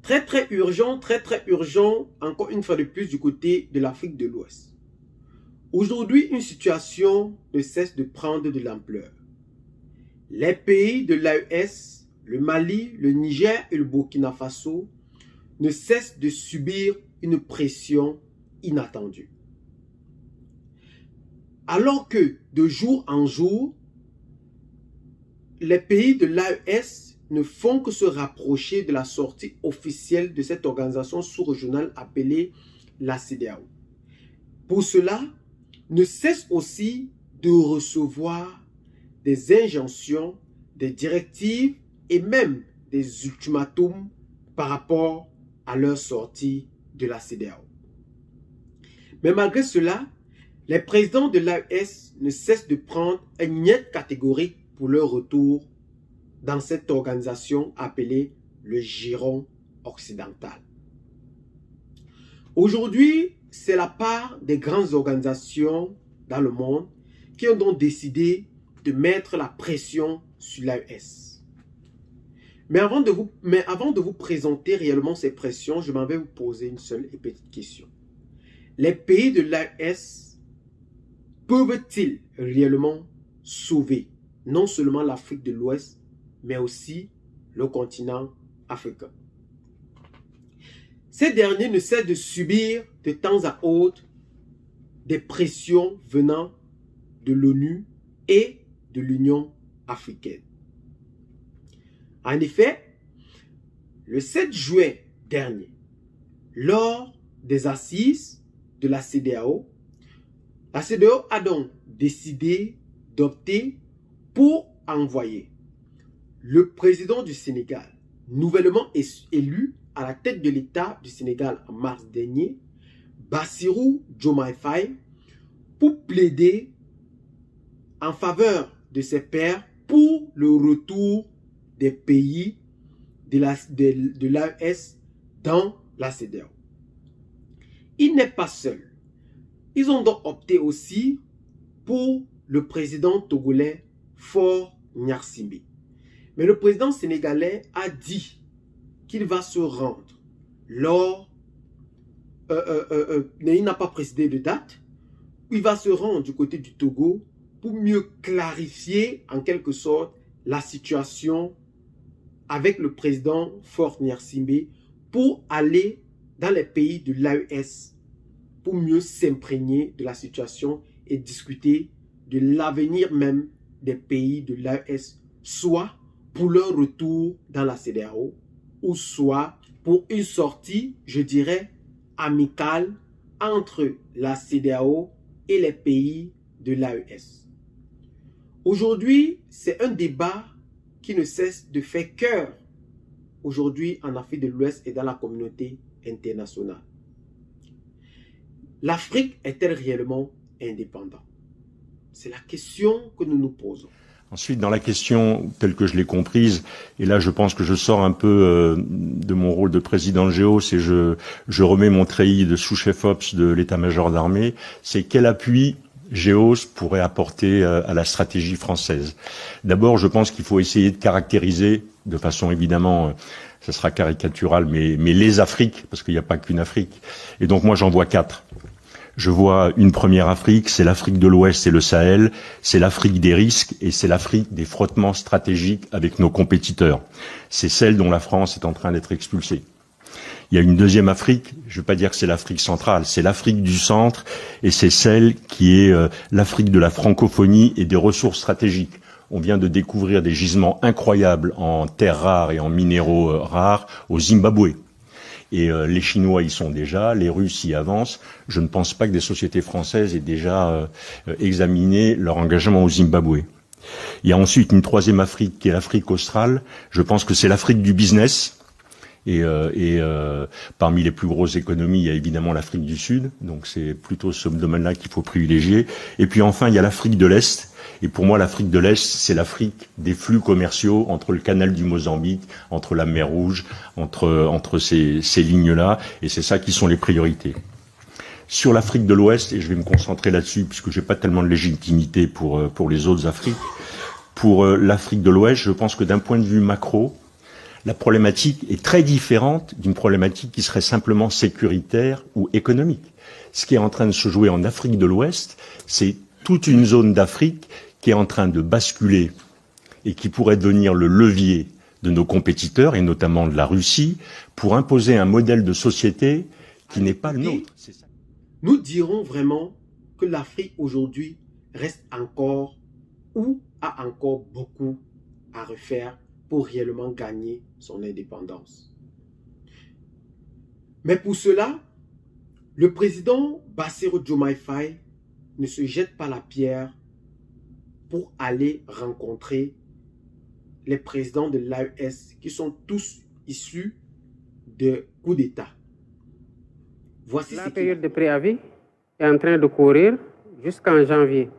très urgent, encore une fois de plus du côté de l'Afrique de l'Ouest. Aujourd'hui, une situation ne cesse de prendre de l'ampleur. Les pays de l'AES, le Mali, le Niger et le Burkina Faso ne cessent de subir une pression inattendue. Alors que de jour en jour, les pays de l'AES ne font que se rapprocher de la sortie officielle de cette organisation sous-régionale appelée la CEDEAO. Pour cela, ne cessent aussi de recevoir des injonctions, des directives et même des ultimatums par rapport à leur sortie de la CEDEAO. Mais malgré cela, les présidents de l'AES ne cessent de prendre un niet catégorique pour leur retour dans cette organisation appelée le giron occidental. Aujourd'hui, c'est la part des grandes organisations dans le monde qui ont donc décidé de mettre la pression sur l'AES. Mais avant de vous présenter réellement ces pressions, je m'en vais vous poser une seule et petite question. Les pays de l'AES peuvent-ils réellement sauver non seulement l'Afrique de l'Ouest, mais aussi le continent africain? Ces derniers ne cessent de subir de temps à autre des pressions venant de l'ONU et de l'Union africaine. En effet, le 7 juin dernier, lors des assises de la CEDEAO a donc décidé d'opter pour envoyer le président du Sénégal, nouvellement élu à la tête de l'État du Sénégal en mars dernier, Bassirou Diomaye Faye, pour plaider en faveur de ses pairs pour le retour des pays de l'AES dans la CEDEAO. Il n'est pas seul. Ils ont donc opté aussi pour le président togolais Faure Gnassingbé. Mais le président sénégalais a dit qu'il va se rendre lors, il n'a pas précisé de date, il va se rendre du côté du Togo pour mieux clarifier en quelque sorte la situation avec le président Faure Gnassingbé pour aller dans les pays de l'AES pour mieux s'imprégner de la situation et discuter de l'avenir même des pays de l'AES, soit pour leur retour dans la CEDEAO, ou soit pour une sortie, je dirais, amicale entre la CEDEAO et les pays de l'AES. Aujourd'hui, c'est un débat qui ne cesse de faire cœur aujourd'hui en Afrique de l'Ouest et dans la communauté internationale. L'Afrique est-elle réellement indépendante? C'est la question que nous nous posons. Ensuite, dans la question telle que je l'ai comprise, et là je pense que je sors un peu de mon rôle de président de GEOS et je remets mon treillis de sous-chef Ops de l'état-major d'armée, c'est quel appui GEOS pourrait apporter à la stratégie française. D'abord, je pense qu'il faut essayer de caractériser, de façon évidemment, ça sera caricatural, mais les Afriques, parce qu'il n'y a pas qu'une Afrique. Et donc moi j'en vois 4. Je vois une première Afrique, c'est l'Afrique de l'Ouest et le Sahel, c'est l'Afrique des risques et c'est l'Afrique des frottements stratégiques avec nos compétiteurs. C'est celle dont la France est en train d'être expulsée. Il y a une deuxième Afrique, je ne veux pas dire que c'est l'Afrique centrale, c'est l'Afrique du centre et c'est celle qui est l'Afrique de la francophonie et des ressources stratégiques. On vient de découvrir des gisements incroyables en terres rares et en minéraux rares au Zimbabwe. Et les Chinois y sont déjà, les Russes y avancent. Je ne pense pas que des sociétés françaises aient déjà examiné leur engagement au Zimbabwe. Il y a ensuite une troisième Afrique qui est l'Afrique australe. Je pense que c'est l'Afrique du business. Et parmi les plus grosses économies, il y a évidemment l'Afrique du Sud. Donc c'est plutôt ce domaine-là qu'il faut privilégier. Et puis enfin, il y a l'Afrique de l'Est. Et pour moi, l'Afrique de l'Est, c'est l'Afrique des flux commerciaux entre le canal du Mozambique, entre la mer Rouge, entre ces lignes-là. Et c'est ça qui sont les priorités. Sur l'Afrique de l'Ouest, et je vais me concentrer là-dessus, puisque j'ai pas tellement de légitimité pour les autres Afriques. Pour l'Afrique de l'Ouest, je pense que d'un point de vue macro, La problématique est très différente d'une problématique qui serait simplement sécuritaire ou économique. Ce qui est en train de se jouer en Afrique de l'Ouest, c'est toute une zone d'Afrique qui est en train de basculer et qui pourrait devenir le levier de nos compétiteurs, et notamment de la Russie, pour imposer un modèle de société qui n'est pas le nôtre. Nous dirons vraiment que l'Afrique aujourd'hui reste encore ou a encore beaucoup à refaire pour réellement gagner son indépendance. Mais pour cela, le président Bassirou Diomaye Faye ne se jette pas la pierre pour aller rencontrer les présidents de l'AES qui sont tous issus de coups d'État. Voici la période de préavis est en train de courir jusqu'en janvier.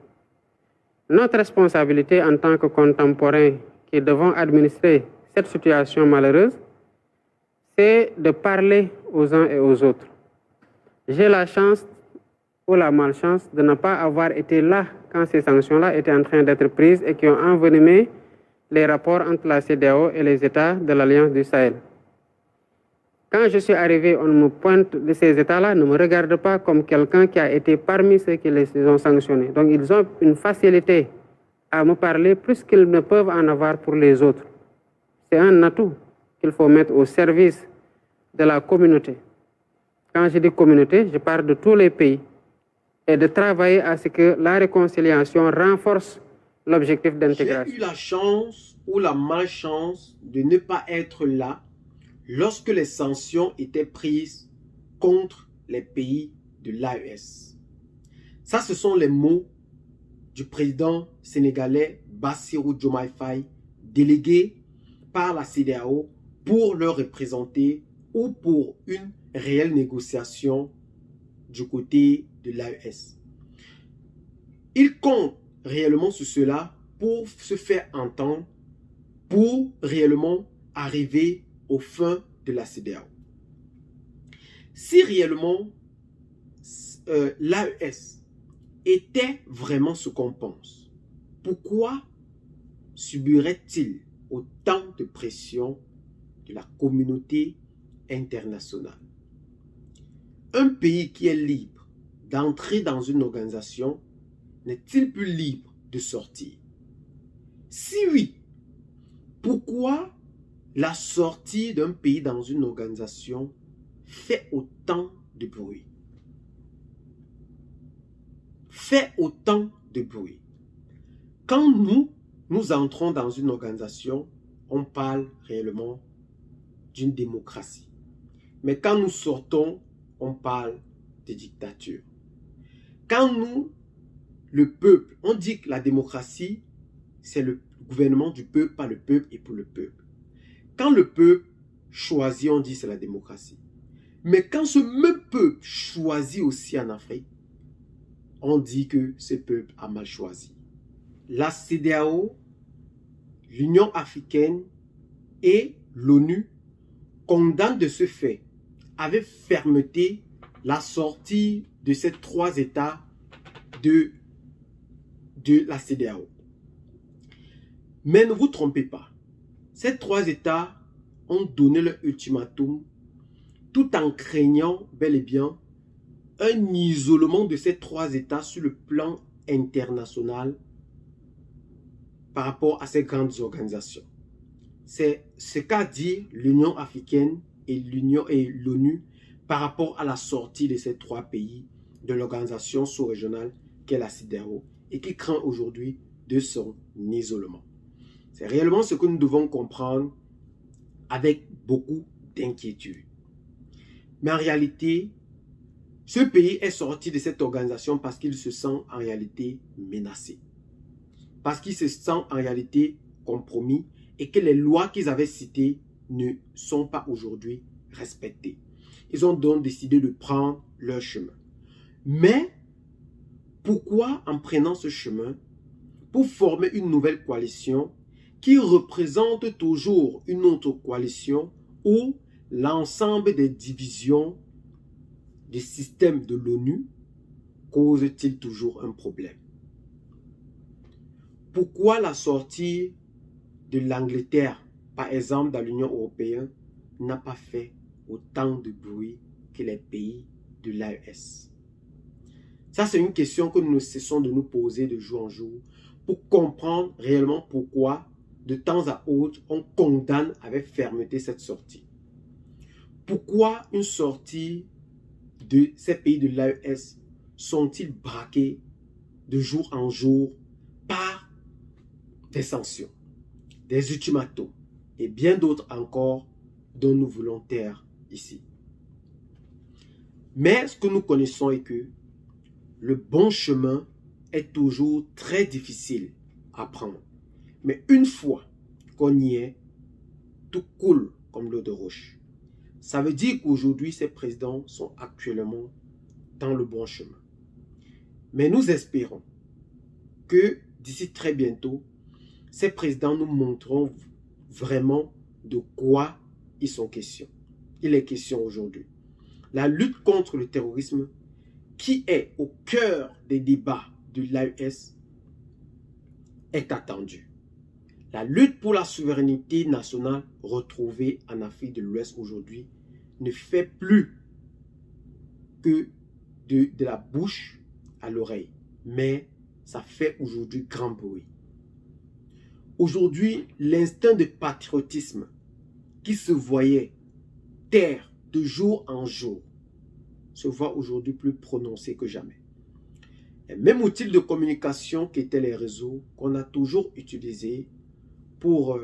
Notre responsabilité en tant que contemporains qui devons administrer cette situation malheureuse, c'est de parler aux uns et aux autres. J'ai la chance ou la malchance de ne pas avoir été là quand ces sanctions-là étaient en train d'être prises et qui ont envenimé les rapports entre la CEDEAO et les États de l'Alliance du Sahel. Quand je suis arrivé, on me pointe de ces États-là, ne me regarde pas comme quelqu'un qui a été parmi ceux qui les ont sanctionnés. Donc ils ont une facilité à me parler plus qu'ils ne peuvent en avoir pour les autres. C'est un atout qu'il faut mettre au service de la communauté. Quand je dis communauté, je parle de tous les pays. Et de travailler à ce que la réconciliation renforce l'objectif d'intégration. J'ai eu la chance ou la malchance de ne pas être là lorsque les sanctions étaient prises contre les pays de l'AES. Ça, ce sont les mots du président sénégalais Bassirou Diomaye Faye, délégué par la CEDEAO pour le représenter ou pour une réelle négociation du côté de l'AES. Il compte réellement sur cela pour se faire entendre, pour réellement arriver au fin de la CEDEAO. Si réellement l'AES était vraiment ce qu'on pense, pourquoi subirait-il autant de pression de la communauté internationale? Un pays qui est libre d'entrer dans une organisation n'est-il plus libre de sortir? Si oui, pourquoi la sortie d'un pays dans une organisation fait autant de bruit? Fait autant de bruit. Quand nous entrons dans une organisation, on parle réellement d'une démocratie. Mais quand nous sortons, on parle de dictature. Quand nous, le peuple, on dit que la démocratie, c'est le gouvernement du peuple, pas le peuple et pour le peuple. Quand le peuple choisit, on dit c'est la démocratie. Mais quand ce même peuple choisit aussi en Afrique, on dit que ce peuple a mal choisi. La CEDEAO, l'Union africaine et l'ONU condamnent de ce fait avec fermeté la sortie de ces trois États de la CEDEAO. Mais ne vous trompez pas, ces trois États ont donné leur ultimatum tout en craignant bel et bien un isolement de ces trois États sur le plan international par rapport à ces grandes organisations. C'est ce qu'a dit l'Union africaine et l'ONU par rapport à la sortie de ces trois pays de l'organisation sous-régionale qu'est la CEDEAO et qui craint aujourd'hui de son isolement. C'est réellement ce que nous devons comprendre avec beaucoup d'inquiétude. Mais en réalité, ce pays est sorti de cette organisation parce qu'il se sent en réalité menacé. Parce qu'il se sent en réalité compromis et que les lois qu'ils avaient citées ne sont pas aujourd'hui respectées. Ils ont donc décidé de prendre leur chemin. Mais pourquoi en prenant ce chemin? Pour former une nouvelle coalition qui représente toujours une autre coalition où l'ensemble des divisions du système de l'ONU cause-t-il toujours un problème? Pourquoi la sortie de l'Angleterre par exemple dans l'Union européenne, n'a pas fait autant de bruit que les pays de l'AES? Ça, c'est une question que nous ne cessons de nous poser de jour en jour pour comprendre réellement pourquoi, de temps à autre, on condamne avec fermeté cette sortie. Pourquoi une sortie de ces pays de l'AES sont-ils braqués de jour en jour par des sanctions, des ultimatums et bien d'autres encore dont nous voulons taire ici? Mais ce que nous connaissons est que le bon chemin est toujours très difficile à prendre. Mais une fois qu'on y est, tout coule comme l'eau de roche. Ça veut dire qu'aujourd'hui, ces présidents sont actuellement dans le bon chemin. Mais nous espérons que d'ici très bientôt, ces présidents nous montreront vraiment de quoi ils sont question. Il est question aujourd'hui. La lutte contre le terrorisme, qui est au cœur des débats de l'AES, est attendue. La lutte pour la souveraineté nationale retrouvée en Afrique de l'Ouest aujourd'hui ne fait plus que de la bouche à l'oreille, mais ça fait aujourd'hui grand bruit. Aujourd'hui, l'instinct de patriotisme qui se voyait taire de jour en jour se voit aujourd'hui plus prononcé que jamais. Les mêmes outils de communication qu'étaient les réseaux qu'on a toujours utilisés pour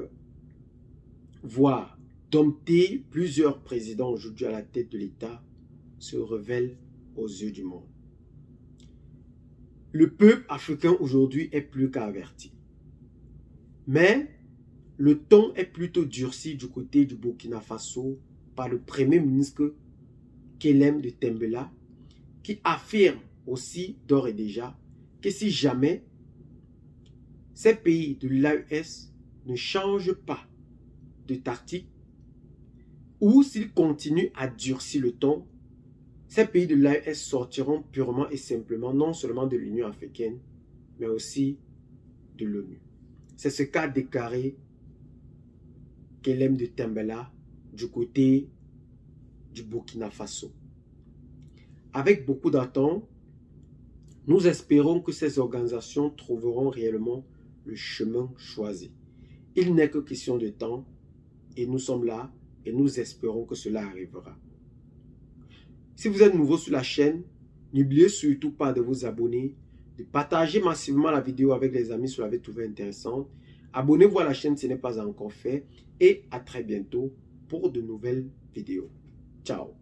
voir dompter plusieurs présidents aujourd'hui à la tête de l'État se révèlent aux yeux du monde. Le peuple africain aujourd'hui est plus qu'averti. Mais le ton est plutôt durci du côté du Burkina Faso par le premier ministre Kélem de Tembela, qui affirme aussi d'ores et déjà que si jamais ces pays de l'AES ne changent pas de tactique ou s'ils continuent à durcir le ton, ces pays de l'AES sortiront purement et simplement non seulement de l'Union africaine, mais aussi de l'ONU. C'est ce qu'a déclaré Kélem de Tembela du côté du Burkina Faso. Avec beaucoup d'attente, nous espérons que ces organisations trouveront réellement le chemin choisi. Il n'est que question de temps et nous sommes là et nous espérons que cela arrivera. Si vous êtes nouveau sur la chaîne, n'oubliez surtout pas de vous abonner, de partager massivement la vidéo avec les amis si vous l'avez trouvée intéressante. Abonnez-vous à la chaîne si ce n'est pas encore fait et à très bientôt pour de nouvelles vidéos. Ciao.